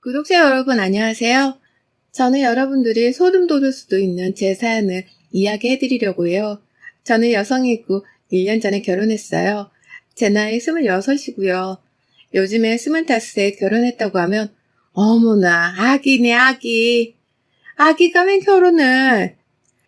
구독자 여러분 안녕하세요. 저는 여러분들이 소름 돋을 수도 있는 제 사연을 이야기해드리려고 해요. 저는 여성이고 1년 전에 결혼했어요. 제 나이 26이고요. 요즘에 25세 결혼했다고 하면 어머나 아기네 아기. 아기가 웬 결혼을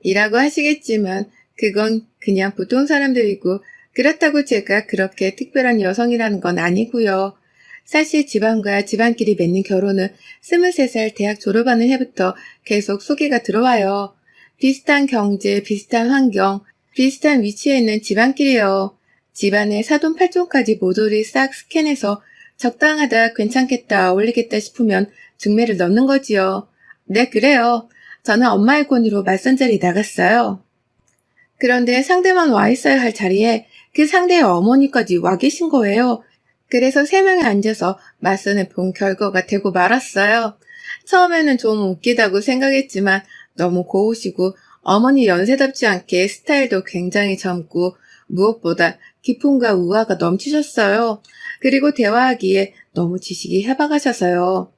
이라고 하시겠지만 그건 그냥 보통 사람들이고 그렇다고 제가 그렇게 특별한 여성이라는 건 아니고요. 사실 집안과 집안끼리 맺는 결혼은 23살 대학 졸업하는 해부터 계속 소개가 들어와요. 비슷한 경제, 비슷한 환경, 비슷한 위치에 있는 집안끼리요. 집안의 사돈팔촌까지 모조리 싹 스캔해서 적당하다, 괜찮겠다, 어울리겠다 싶으면 중매를 넣는 거지요. 네, 그래요. 저는 엄마의 권유로 맞선 자리 나갔어요. 그런데 상대만 와 있어야 할 자리에 그 상대의 어머니까지 와 계신 거예요. 그래서 3명이 앉아서 맞선을 본 결과가 되고 말았어요. 처음에는 좀 웃기다고 생각했지만 너무 고우시고 어머니 연세답지 않게 스타일도 굉장히 젊고 무엇보다 기품과 우아가 넘치셨어요. 그리고 대화하기에 너무 지식이 해박하셔서요.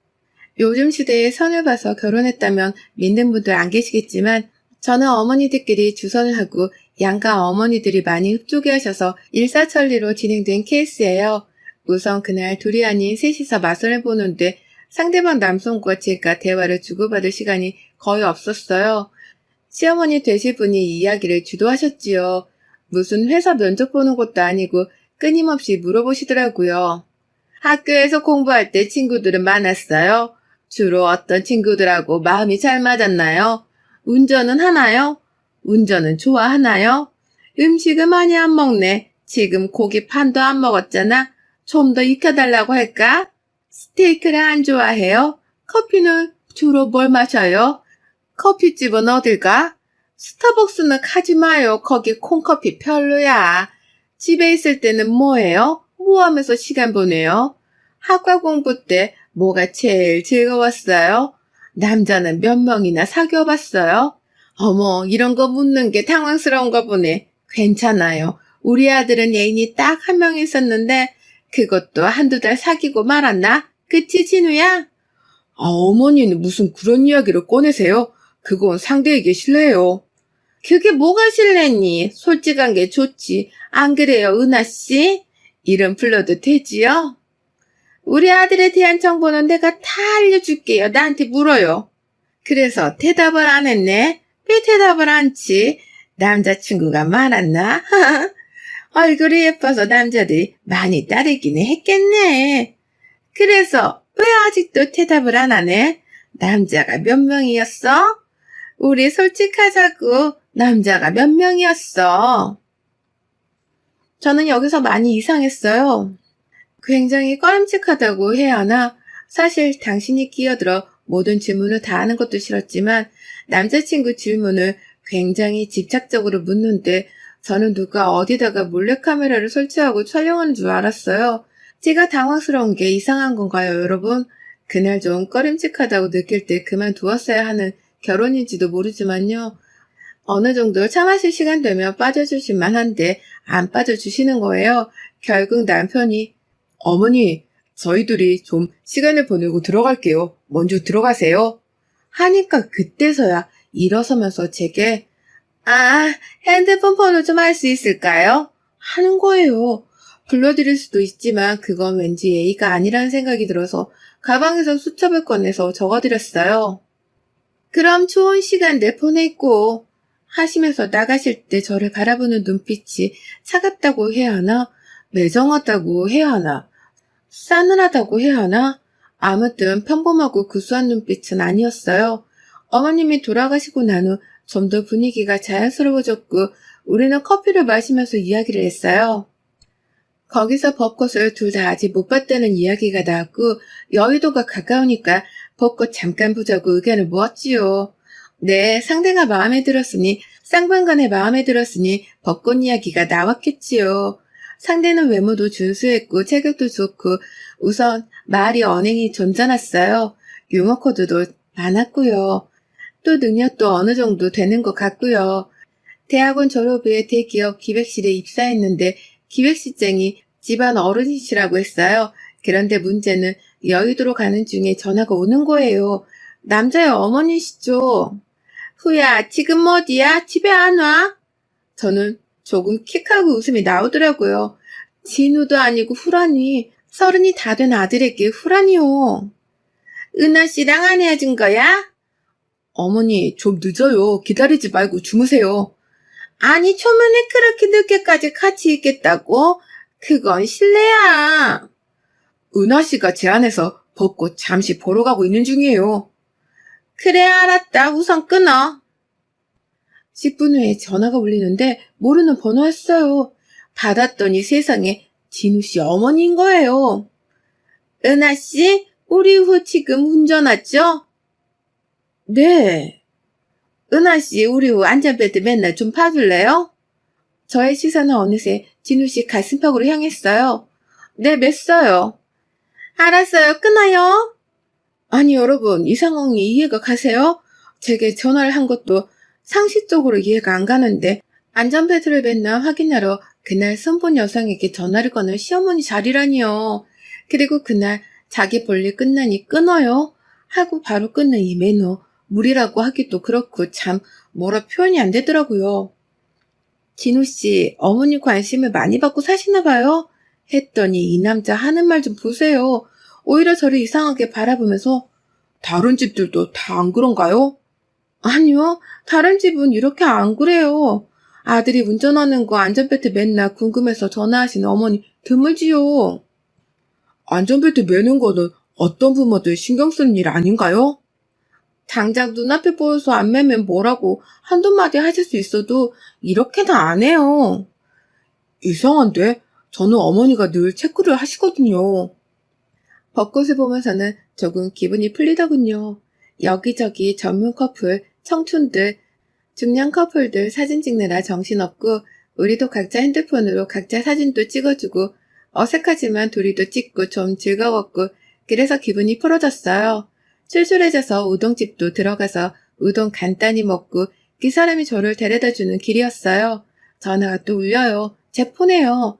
요즘 시대에 선을 봐서 결혼했다면 믿는 분들 안 계시겠지만 저는 어머니들끼리 주선을 하고 양가 어머니들이 많이 흡족해 하셔서 일사천리로 진행된 케이스예요. 우선 그날 둘이 아닌 셋이서 맞선을 보는데 상대방 남성과 제가 대화를 주고받을 시간이 거의 없었어요. 시어머니 되실 분이 이야기를 주도하셨지요. 무슨 회사 면접 보는 것도 아니고 끊임없이 물어보시더라고요. 학교에서 공부할 때 친구들은 많았어요? 주로 어떤 친구들하고 마음이 잘 맞았나요? 운전은 하나요? 운전은 좋아하나요? 음식을 많이 안 먹네. 지금 고기 판도 안 먹었잖아. 좀 더 익혀달라고 할까? 스테이크를 안 좋아해요? 커피는 주로 뭘 마셔요? 커피집은 어딜가? 스타벅스는 가지 마요. 거기 콩커피 별로야. 집에 있을 때는 뭐해요? 뭐 하면서 시간 보내요? 학과 공부 때 뭐가 제일 즐거웠어요? 남자는 몇 명이나 사귀어 봤어요? 어머, 이런 거 묻는 게 당황스러운가 보네. 괜찮아요. 우리 아들은 애인이 딱 한 명 있었는데 그것도 한두 달 사귀고 말았나? 그치, 진우야? 어머니는 무슨 그런 이야기를 꺼내세요? 그건 상대에게 실례예요. 그게 뭐가 실례니? 솔직한 게 좋지. 안 그래요, 은하씨? 이름 불러도 되지요? 우리 아들에 대한 정보는 내가 다 알려줄게요. 나한테 물어요. 그래서 대답을 안 했네? 왜 대답을 안 치? 남자친구가 많았나? 얼굴이 예뻐서 남자들이 많이 따르기는 했겠네. 그래서 왜 아직도 대답을 안 하네? 남자가 몇 명이었어? 우리 솔직하자고. 남자가 몇 명이었어? 저는 여기서 많이 이상했어요. 굉장히 꺼림칙하다고 해야 하나? 사실 당신이 끼어들어 모든 질문을 다 하는 것도 싫었지만 남자친구 질문을 굉장히 집착적으로 묻는데 저는 누가 어디다가 몰래카메라를 설치하고 촬영하는 줄 알았어요. 제가 당황스러운 게 이상한 건가요, 여러분? 그날 좀 꺼림칙하다고 느낄 때 그만두었어야 하는 결혼인지도 모르지만요. 어느 정도 참으실 시간 되면 빠져주실 만한데 안 빠져주시는 거예요. 결국 남편이 어머니, 저희들이 좀 시간을 보내고 들어갈게요. 먼저 들어가세요. 하니까 그때서야 일어서면서 제게 핸드폰 번호 좀 알 수 있을까요? 하는 거예요. 불러드릴 수도 있지만 그건 왠지 예의가 아니라는 생각이 들어서 가방에서 수첩을 꺼내서 적어드렸어요. 그럼 좋은 시간 내 보내고 하시면서 나가실 때 저를 바라보는 눈빛이 차갑다고 해야 하나? 매정하다고 해야 하나? 싸늘하다고 해야 하나? 아무튼 평범하고 구수한 눈빛은 아니었어요. 어머님이 돌아가시고 난 후 좀 더 분위기가 자연스러워졌고 우리는 커피를 마시면서 이야기를 했어요. 거기서 벚꽃을 둘 다 아직 못 봤다는 이야기가 나왔고 여의도가 가까우니까 벚꽃 잠깐 보자고 의견을 모았지요. 네, 상대가 마음에 들었으니 쌍방간에 마음에 들었으니 벚꽃 이야기가 나왔겠지요. 상대는 외모도 준수했고 체격도 좋고 우선 말이 언행이 점잖았어요. 유머 코드도 많았고요. 또 능력도 어느 정도 되는 것 같고요. 대학원 졸업 후에 대기업 기획실에 입사했는데 기획실장이 집안 어른이시라고 했어요. 그런데 문제는 여의도로 가는 중에 전화가 오는 거예요. 남자의 어머니시죠. 후야, 지금 어디야? 집에 안 와? 저는 조금 킥하고 웃음이 나오더라고요. 진우도 아니고 후라니, 30이 다 된 아들에게 후라니요. 은하씨랑 안 헤어진 거야? 어머니, 좀 늦어요. 기다리지 말고 주무세요. 아니, 초면에 그렇게 늦게까지 같이 있겠다고? 그건 실례야. 은하씨가 제 안에서 벚꽃 잠시 보러 가고 있는 중이에요. 그래, 알았다. 우선 끊어. 10분 후에 전화가 울리는데 모르는 번호였어요. 받았더니 세상에 진우씨 어머니인 거예요. 은하씨, 우리 후 지금 운전하죠? 네. 은하씨, 우리 후 안전벨트 맨날 좀 봐줄래요? 저의 시선은 어느새 진우씨 가슴팍으로 향했어요. 네, 맸어요. 알았어요. 끊어요. 아니, 여러분, 이 상황이 이해가 가세요? 제게 전화를 한 것도 상식적으로 이해가 안 가는데 안전벨트를 맸나 확인하러 그날 선본 여성에게 전화를 거는 시어머니 자리라니요. 그리고 그날 자기 볼일 끝나니 끊어요 하고 바로 끊는 이 매너, 무리라고 하기도 그렇고 참 뭐라 표현이 안 되더라고요. 진우씨, 어머니 관심을 많이 받고 사시나 봐요? 했더니 이 남자 하는 말 좀 보세요. 오히려 저를 이상하게 바라보면서 다른 집들도 다 안 그런가요? 아니요, 다른 집은 이렇게 안 그래요. 아들이 운전하는 거 안전벨트 맨날 궁금해서 전화하시는 어머니 드물지요. 안전벨트 매는 거는 어떤 부모들 신경 쓰는 일 아닌가요? 당장 눈앞에 보여서 안 매면 뭐라고 한두 마디 하실 수 있어도 이렇게는 안 해요. 이상한데? 저는 어머니가 늘 체크를 하시거든요. 벚꽃을 보면서는 조금 기분이 풀리더군요. 여기저기 전문 커플, 청춘들, 중년 커플들 사진 찍느라 정신없고 우리도 각자 핸드폰으로 각자 사진도 찍어주고 어색하지만 둘이도 찍고 좀 즐거웠고 그래서 기분이 풀어졌어요. 출출해져서 우동집도 들어가서 우동 간단히 먹고 그 사람이 저를 데려다주는 길이었어요. 전화가 또 울려요. 제 폰에요.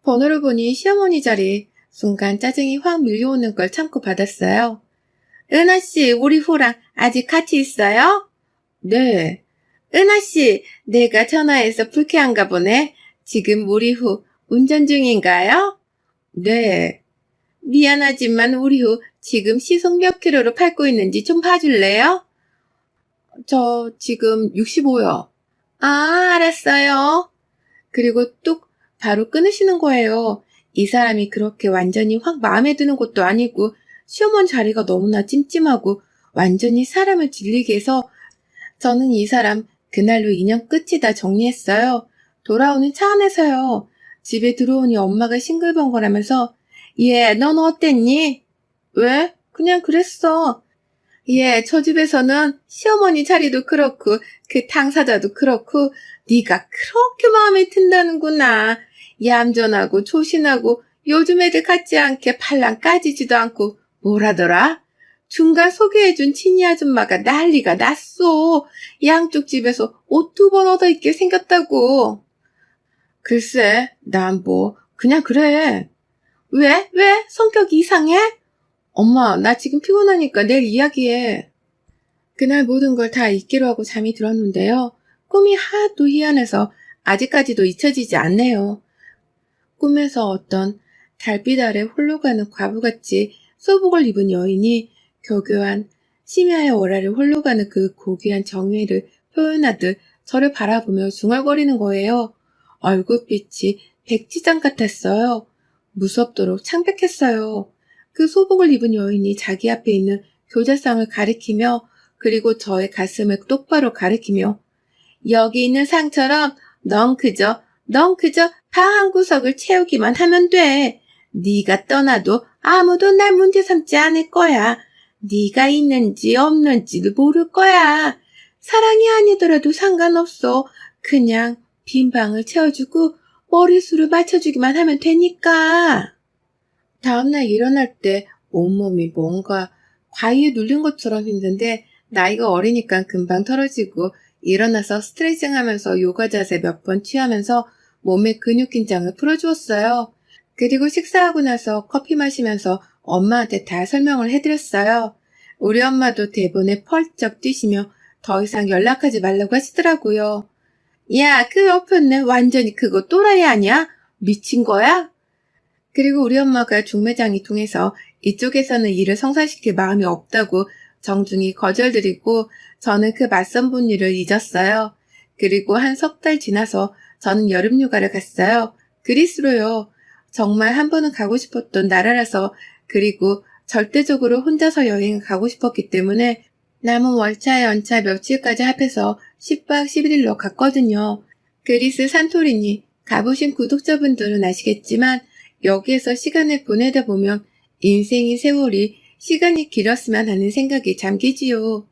번호를 보니 시어머니 자리. 순간 짜증이 확 밀려오는 걸 참고 받았어요. 은하씨, 우리 후랑 아직 같이 있어요? 네. 은하씨, 내가 전화해서 불쾌한가 보네. 지금 우리 후 운전 중인가요? 네. 미안하지만 우리 후 지금 시속 몇 킬로로 밟고 있는지 좀 봐줄래요? 저 지금 65요. 아, 알았어요. 그리고 뚝 바로 끊으시는 거예요. 이 사람이 그렇게 완전히 확 마음에 드는 것도 아니고 시어머니 자리가 너무나 찜찜하고 완전히 사람을 질리게 해서 저는 이 사람 그날로 인연 끝이다 정리했어요. 돌아오는 차 안에서요. 집에 들어오니 엄마가 싱글벙글하면서 얘, 넌 어땠니? 왜? 그냥 그랬어. 예, 저 집에서는 시어머니 자리도 그렇고 그 당사자도 그렇고 네가 그렇게 마음에 든다는구나. 얌전하고 조신하고 요즘 애들 같지 않게 팔랑 까지지도 않고 뭐라더라? 중간 소개해준 친이 아줌마가 난리가 났어. 양쪽 집에서 옷 2번 얻어입게 생겼다고. 글쎄, 난 뭐 그냥 그래. 왜? 왜? 성격이 이상해? 엄마, 나 지금 피곤하니까 내일 이야기해. 그날 모든 걸 다 잊기로 하고 잠이 들었는데요. 꿈이 하도 희한해서 아직까지도 잊혀지지 않네요. 꿈에서 어떤 달빛 아래 홀로 가는 과부같이 소복을 입은 여인이 교교한 심야의 월화를 홀로 가는 그 고귀한 정회를 표현하듯 저를 바라보며 중얼거리는 거예요. 얼굴빛이 백지장 같았어요. 무섭도록 창백했어요. 그 소복을 입은 여인이 자기 앞에 있는 교자상을 가리키며 그리고 저의 가슴을 똑바로 가리키며 여기 있는 상처럼 넌 그저 방 한 구석을 채우기만 하면 돼. 네가 떠나도 아무도 날 문제 삼지 않을 거야. 네가 있는지 없는지도 모를 거야. 사랑이 아니더라도 상관없어. 그냥 빈 방을 채워주고 머리수를 맞춰주기만 하면 되니까. 다음날 일어날 때 온몸이 뭔가 과위에 눌린 것처럼 힘든데 나이가 어리니까 금방 털어지고 일어나서 스트레칭하면서 요가 자세 몇 번 취하면서 몸의 근육 긴장을 풀어주었어요. 그리고 식사하고 나서 커피 마시면서 엄마한테 다 설명을 해드렸어요. 우리 엄마도 대본에 펄쩍 뛰시며 더 이상 연락하지 말라고 하시더라고요. 야, 그 옆에는 완전히 그거 또라이 아니야? 미친 거야? 그리고 우리 엄마가 중매장이 통해서 이쪽에서는 일을 성사시킬 마음이 없다고 정중히 거절드리고 저는 그 맞선 본 일을 잊었어요. 그리고 한 석 달 지나서 저는 여름휴가를 갔어요. 그리스로요. 정말 한 번은 가고 싶었던 나라라서 그리고 절대적으로 혼자서 여행을 가고 싶었기 때문에 남은 월차 연차 며칠까지 합해서 10박 11일로 갔거든요. 그리스 산토리니 가보신 구독자분들은 아시겠지만 여기에서 시간을 보내다 보면 인생의 세월이 시간이 길었으면 하는 생각이 잠기지요.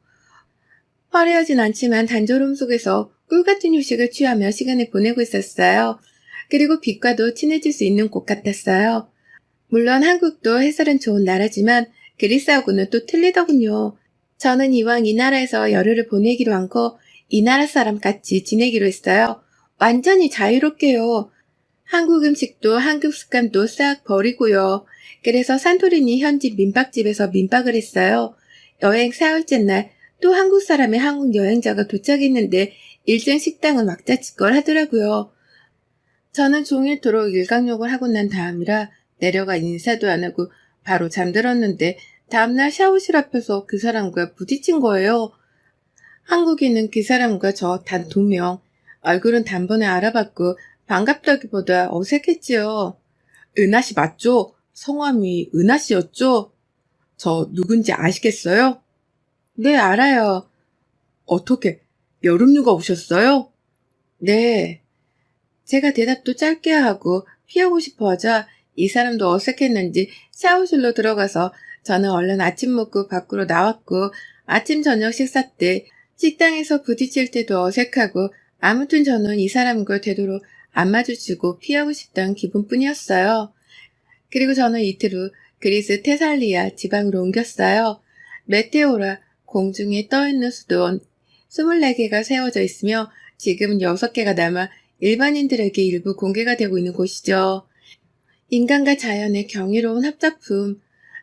화려하진 않지만 단조로움 속에서 꿀같은 휴식을 취하며 시간을 보내고 있었어요. 그리고 빛과도 친해질 수 있는 곳 같았어요. 물론 한국도 해설은 좋은 나라지만 그리스하고는 또 틀리더군요. 저는 이왕 이 나라에서 열흘을 보내기로 한 거 이 나라 사람 같이 지내기로 했어요. 완전히 자유롭게요. 한국 음식도 한국 습관도 싹 버리고요. 그래서 산토리니 현지 민박집에서 민박을 했어요. 여행 4일째 날 또 한국 사람의 한국 여행자가 도착했는데 일정 식당은 왁자지껄 하더라고요. 저는 종일토록 일광욕을 하고 난 다음이라 내려가 인사도 안 하고 바로 잠들었는데 다음날 샤워실 앞에서 그 사람과 부딪힌 거예요. 한국인은 그 사람과 저 단 2명. 얼굴은 단번에 알아봤고 반갑다기보다 어색했지요. 은하씨 맞죠? 성함이 은하씨였죠? 저 누군지 아시겠어요? 네, 알아요. 어떻게, 여름휴가 오셨어요? 네. 제가 대답도 짧게 하고 피하고 싶어 하자 이 사람도 어색했는지 샤워실로 들어가서 저는 얼른 아침 먹고 밖으로 나왔고 아침 저녁 식사 때 식당에서 부딪힐 때도 어색하고 아무튼 저는 이 사람과 되도록 안 마주치고 피하고 싶다는 기분뿐이었어요. 그리고 저는 이틀 후 그리스 테살리아 지방으로 옮겼어요. 메테오라 공중에 떠있는 수도원 24개가 세워져 있으며 지금은 6개가 남아 일반인들에게 일부 공개가 되고 있는 곳이죠. 인간과 자연의 경이로운 합작품.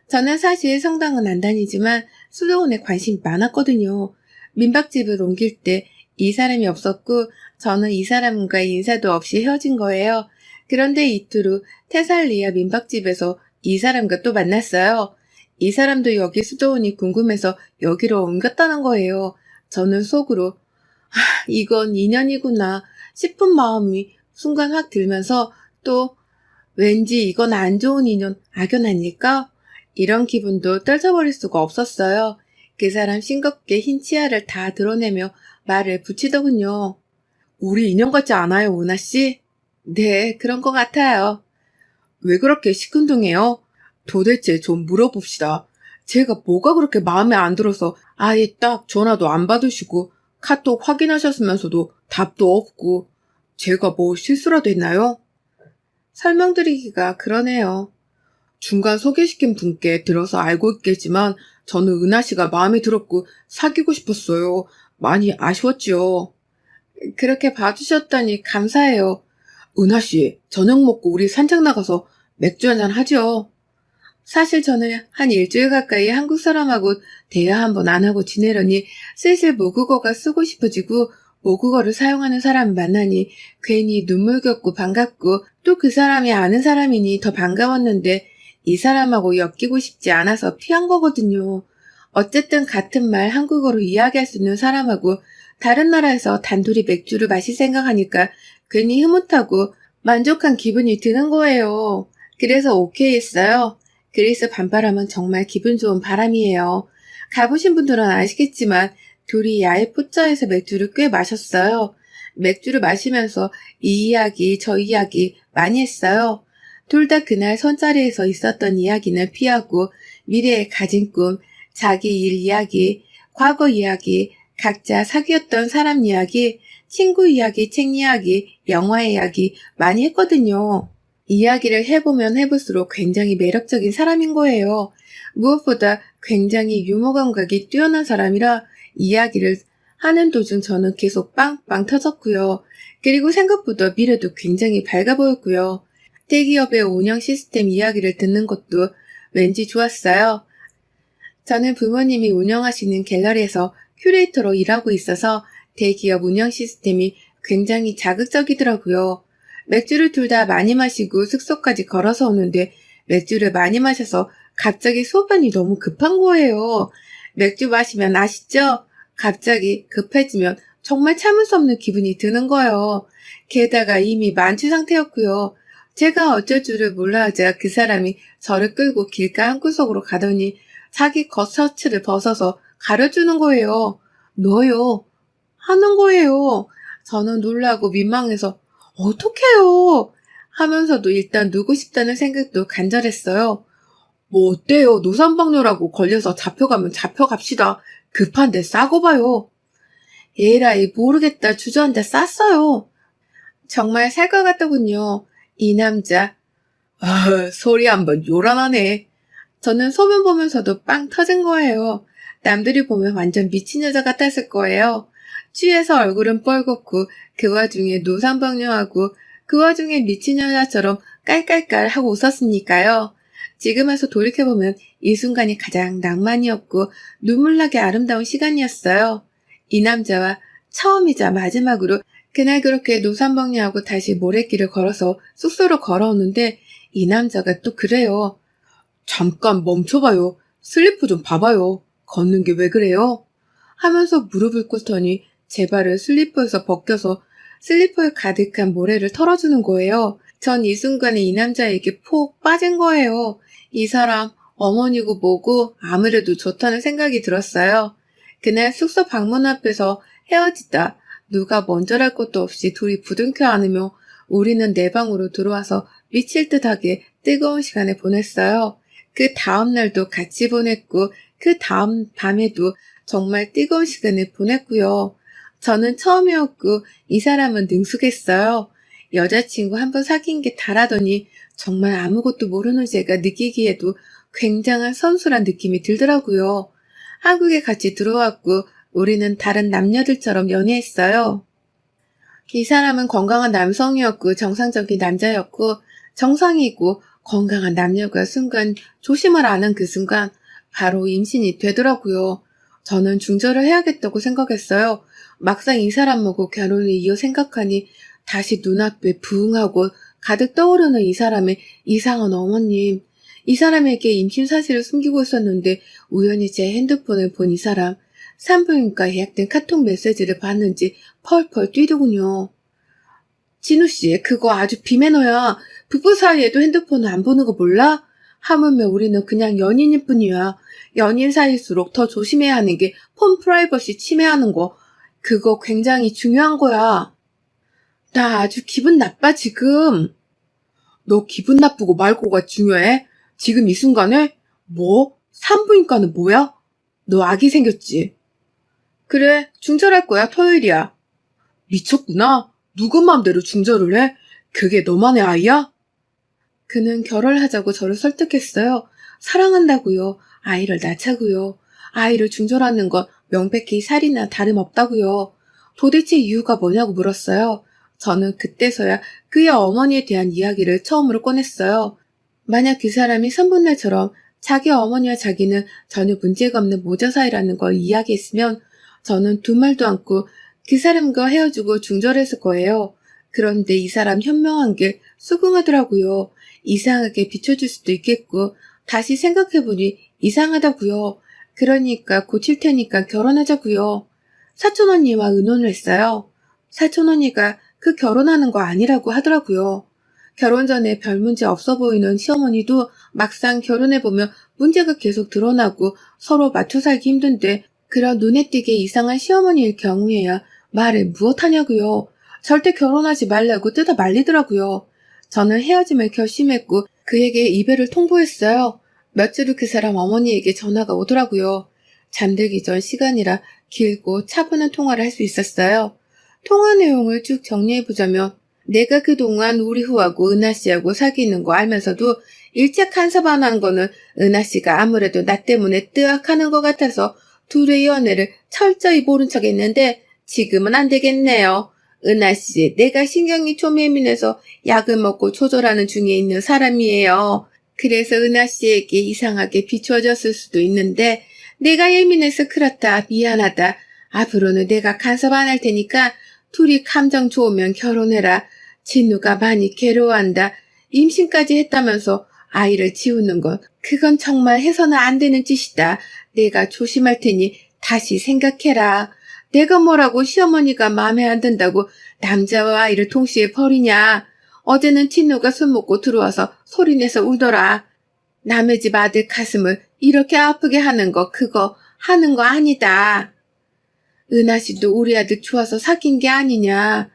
저는 사실 성당은 안 다니지만 수도원에 관심이 많았거든요. 민박집을 옮길 때 이 사람이 없었고 저는 이 사람과 인사도 없이 헤어진 거예요. 그런데 이틀 후 테살리아 민박집에서 이 사람과 또 만났어요. 이 사람도 여기 수도원이 궁금해서 여기로 옮겼다는 거예요. 저는 속으로 이건 인연이구나 싶은 마음이 순간 확 들면서 또 왠지 이건 안 좋은 인연, 악연 아닐까? 이런 기분도 떨쳐버릴 수가 없었어요. 그 사람 싱겁게 흰 치아를 다 드러내며 말을 붙이더군요. 우리 인연 같지 않아요, 은하씨? 네, 그런 것 같아요. 왜 그렇게 시큰둥해요? 도대체 좀 물어봅시다. 제가 뭐가 그렇게 마음에 안 들어서 아예 딱 전화도 안 받으시고 카톡 확인하셨으면서도 답도 없고 제가 뭐 실수라도 했나요? 설명드리기가 그러네요. 중간 소개시킨 분께 들어서 알고 있겠지만 저는 은하씨가 마음에 들었고 사귀고 싶었어요. 많이 아쉬웠지요. 그렇게 봐주셨다니 감사해요. 은하씨, 저녁 먹고 우리 산책 나가서 맥주 한잔 하죠. 사실 저는 한 일주일 가까이 한국 사람하고 대화 한번 안 하고 지내려니 슬슬 모국어가 쓰고 싶어지고 모국어를 사용하는 사람을 만나니 괜히 눈물겹고 반갑고 또 그 사람이 아는 사람이니 더 반가웠는데 이 사람하고 엮이고 싶지 않아서 피한 거거든요. 어쨌든 같은 말 한국어로 이야기할 수 있는 사람하고 다른 나라에서 단둘이 맥주를 마실 생각하니까 괜히 흐뭇하고 만족한 기분이 드는 거예요. 그래서 오케이 했어요. 그리스 밤바람은 정말 기분 좋은 바람이에요. 가보신 분들은 아시겠지만 둘이 야외 포차에서 맥주를 꽤 마셨어요. 맥주를 마시면서 이 이야기 저 이야기 많이 했어요. 둘 다 그날 선자리에서 있었던 이야기는 피하고 미래에 가진 꿈, 자기 일 이야기, 과거 이야기, 각자 사귀었던 사람 이야기, 친구 이야기, 책 이야기, 영화 이야기 많이 했거든요. 이야기를 해보면 해볼수록 굉장히 매력적인 사람인 거예요. 무엇보다 굉장히 유머 감각이 뛰어난 사람이라 이야기를 하는 도중 저는 계속 빵빵 터졌고요. 그리고 생각보다 미래도 굉장히 밝아 보였고요. 대기업의 운영 시스템 이야기를 듣는 것도 왠지 좋았어요. 저는 부모님이 운영하시는 갤러리에서 큐레이터로 일하고 있어서 대기업 운영 시스템이 굉장히 자극적이더라고요. 맥주를 둘 다 많이 마시고 숙소까지 걸어서 오는데 맥주를 많이 마셔서 갑자기 소변이 너무 급한 거예요. 맥주 마시면 아시죠? 갑자기 급해지면 정말 참을 수 없는 기분이 드는 거예요. 게다가 이미 만취 상태였고요. 제가 어쩔 줄을 몰라 하자 그 사람이 저를 끌고 길가 한구석으로 가더니 자기 겉셔츠를 벗어서 가려주는 거예요. 너요? 하는 거예요. 저는 놀라고 민망해서 어떡해요? 하면서도 일단 누고 싶다는 생각도 간절했어요. 뭐 어때요? 노산방뇨라고 걸려서 잡혀가면 잡혀갑시다. 급한데 싸고 봐요. 에라이 모르겠다 주저앉아 쌌어요. 정말 살 것 같더군요. 이 남자. 아, 소리 한번 요란하네. 저는 소변 보면서도 빵 터진 거예요. 남들이 보면 완전 미친 여자 같았을 거예요. 취해서 얼굴은 뻘겋고 그 와중에 노상방뇨하고 그 와중에 미친 여자처럼 깔깔깔 하고 웃었으니까요. 지금 와서 돌이켜보면 이 순간이 가장 낭만이었고 눈물나게 아름다운 시간이었어요. 이 남자와 처음이자 마지막으로 그날 그렇게 노상방뇨하고 다시 모래길을 걸어서 숙소로 걸어오는데 이 남자가 또 그래요. 잠깐 멈춰봐요. 슬리퍼 좀 봐봐요. 걷는 게 왜 그래요? 하면서 무릎을 꿇더니 제 발을 슬리퍼에서 벗겨서 슬리퍼에 가득한 모래를 털어주는 거예요. 전 이 순간에 이 남자에게 폭 빠진 거예요. 이 사람 어머니고 뭐고 아무래도 좋다는 생각이 들었어요. 그날 숙소 방문 앞에서 헤어지다 누가 먼저랄 것도 없이 둘이 부둥켜 안으며 우리는 내 방으로 들어와서 미칠 듯하게 뜨거운 시간을 보냈어요. 그 다음 날도 같이 보냈고 그 다음 밤에도 정말 뜨거운 시간을 보냈고요. 저는 처음이었고 이 사람은 능숙했어요. 여자친구 한 번 사귄 게 다라더니 정말 아무것도 모르는 제가 느끼기에도 굉장한 선수란 느낌이 들더라고요. 한국에 같이 들어왔고 우리는 다른 남녀들처럼 연애했어요. 이 사람은 건강한 남성이었고 정상적인 남자였고 정상이고 건강한 남녀가 순간 조심을 안 한 그 순간 바로 임신이 되더라고요. 저는 중절을 해야겠다고 생각했어요. 막상 이 사람하고 결혼을 이어 생각하니 다시 눈앞에 부응하고 가득 떠오르는 이 사람의 이상한 어머님. 이 사람에게 임신 사실을 숨기고 있었는데 우연히 제 핸드폰을 본 이 사람. 산부인과 예약된 카톡 메시지를 봤는지 펄펄 뛰더군요. 진우씨, 그거 아주 비매너야. 부부 사이에도 핸드폰을 안 보는 거 몰라? 하물며 우리는 그냥 연인일 뿐이야. 연인 사이일수록 더 조심해야 하는 게 폰 프라이버시 침해하는 거. 그거 굉장히 중요한 거야. 나 아주 기분 나빠, 지금. 너 기분 나쁘고 말고가 중요해? 지금 이 순간에? 뭐? 산부인과는 뭐야? 너 아기 생겼지? 그래, 중절할 거야, 토요일이야. 미쳤구나. 누구 맘대로 중절을 해? 그게 너만의 아이야? 그는 결혼하자고 저를 설득했어요. 사랑한다고요. 아이를 낳자고요. 아이를 중절하는 건 명백히 살이나 다름없다고요. 도대체 이유가 뭐냐고 물었어요. 저는 그때서야 그의 어머니에 대한 이야기를 처음으로 꺼냈어요. 만약 그 사람이 선분날처럼 자기 어머니와 자기는 전혀 문제가 없는 모자 사이라는 걸 이야기했으면 저는 두 말도 않고 그 사람과 헤어지고 중절했을 거예요. 그런데 이 사람 현명한 게 수긍하더라고요. 이상하게 비춰줄 수도 있겠고 다시 생각해보니 이상하다고요. 그러니까 고칠 테니까 결혼하자고요. 사촌언니와 의논을 했어요. 사촌언니가 그 결혼하는 거 아니라고 하더라고요. 결혼 전에 별 문제 없어 보이는 시어머니도 막상 결혼해보면 문제가 계속 드러나고 서로 맞춰 살기 힘든데 그런 눈에 띄게 이상한 시어머니일 경우에야 말을 무엇하냐고요. 절대 결혼하지 말라고 뜯어 말리더라고요. 저는 헤어짐을 결심했고 그에게 이별을 통보했어요. 며칠 후 그 사람 어머니에게 전화가 오더라고요. 잠들기 전 시간이라 길고 차분한 통화를 할 수 있었어요. 통화 내용을 쭉 정리해보자면 내가 그동안 우리 후하고 은하씨하고 사귀는 거 알면서도 일찍 간섭하는 거는 은하씨가 아무래도 나 때문에 뜨악하는 것 같아서 둘의 연애를 철저히 모른 척 했는데 지금은 안 되겠네요. 은하씨, 내가 신경이 좀 예민해서 약을 먹고 조절하는 중에 있는 사람이에요. 그래서 은하 씨에게 이상하게 비추어졌을 수도 있는데 내가 예민해서 그렇다. 미안하다. 앞으로는 내가 간섭 안 할 테니까 둘이 감정 좋으면 결혼해라. 진우가 많이 괴로워한다. 임신까지 했다면서 아이를 지우는 건 그건 정말 해서는 안 되는 짓이다. 내가 조심할 테니 다시 생각해라. 내가 뭐라고 시어머니가 마음에 안 든다고 남자와 아이를 동시에 버리냐. 어제는 진우가 술 먹고 들어와서 소리내서 울더라. 남의 집 아들 가슴을 이렇게 아프게 하는 거 그거 하는 거 아니다. 은하 씨도 우리 아들 좋아서 사귄 게 아니냐.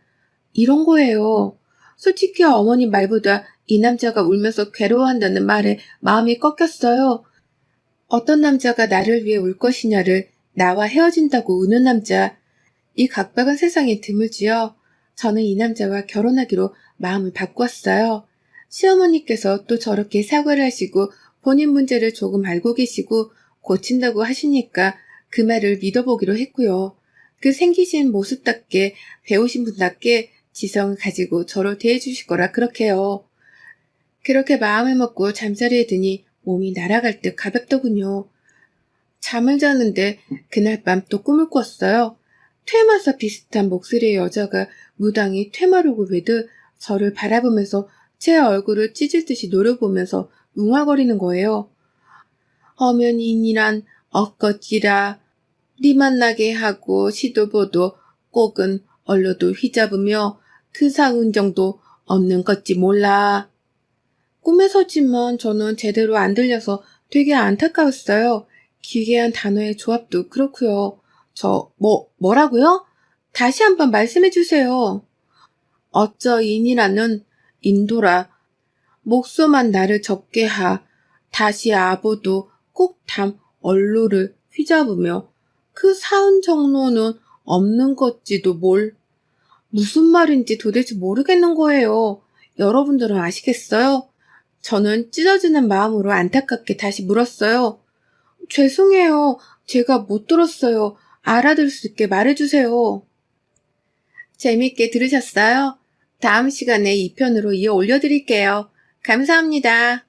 이런 거예요. 솔직히 어머니 말보다 이 남자가 울면서 괴로워한다는 말에 마음이 꺾였어요. 어떤 남자가 나를 위해 울 것이냐를 나와 헤어진다고 우는 남자. 이 각박한 세상에 드물지요. 저는 이 남자와 결혼하기로 마음을 바꿨어요. 시어머니께서 또 저렇게 사과를 하시고 본인 문제를 조금 알고 계시고 고친다고 하시니까 그 말을 믿어보기로 했고요. 그 생기신 모습답게 배우신 분답게 지성을 가지고 저를 대해주실 거라 그렇게요. 그렇게 마음을 먹고 잠자리에 드니 몸이 날아갈 듯 가볍더군요. 잠을 자는데 그날 밤 또 꿈을 꿨어요. 퇴마사 비슷한 목소리의 여자가 무당히 퇴마루고 외듯 저를 바라보면서 제 얼굴을 찢을 듯이 노려보면서 웅얼거리는 거예요. 어면인이란 엇것지라 네 만나게 하고 시도보도 꼭은 얼로도 휘잡으며 그 사은정도 없는 것지 몰라. 꿈에서지만 저는 제대로 안 들려서 되게 안타까웠어요. 기괴한 단어의 조합도 그렇고요. 뭐라고요? 다시 한번 말씀해 주세요. 어쩌인이라는 인도라. 목소만 나를 적게 하. 다시 아보도 꼭 담 얼로를 휘잡으며 그 사은 정로는 없는 것지도 뭘. 무슨 말인지 도대체 모르겠는 거예요. 여러분들은 아시겠어요? 저는 찢어지는 마음으로 안타깝게 다시 물었어요. 죄송해요. 제가 못 들었어요. 알아들을 수 있게 말해주세요. 재밌게 들으셨어요? 다음 시간에 2편으로 이어 올려드릴게요. 감사합니다.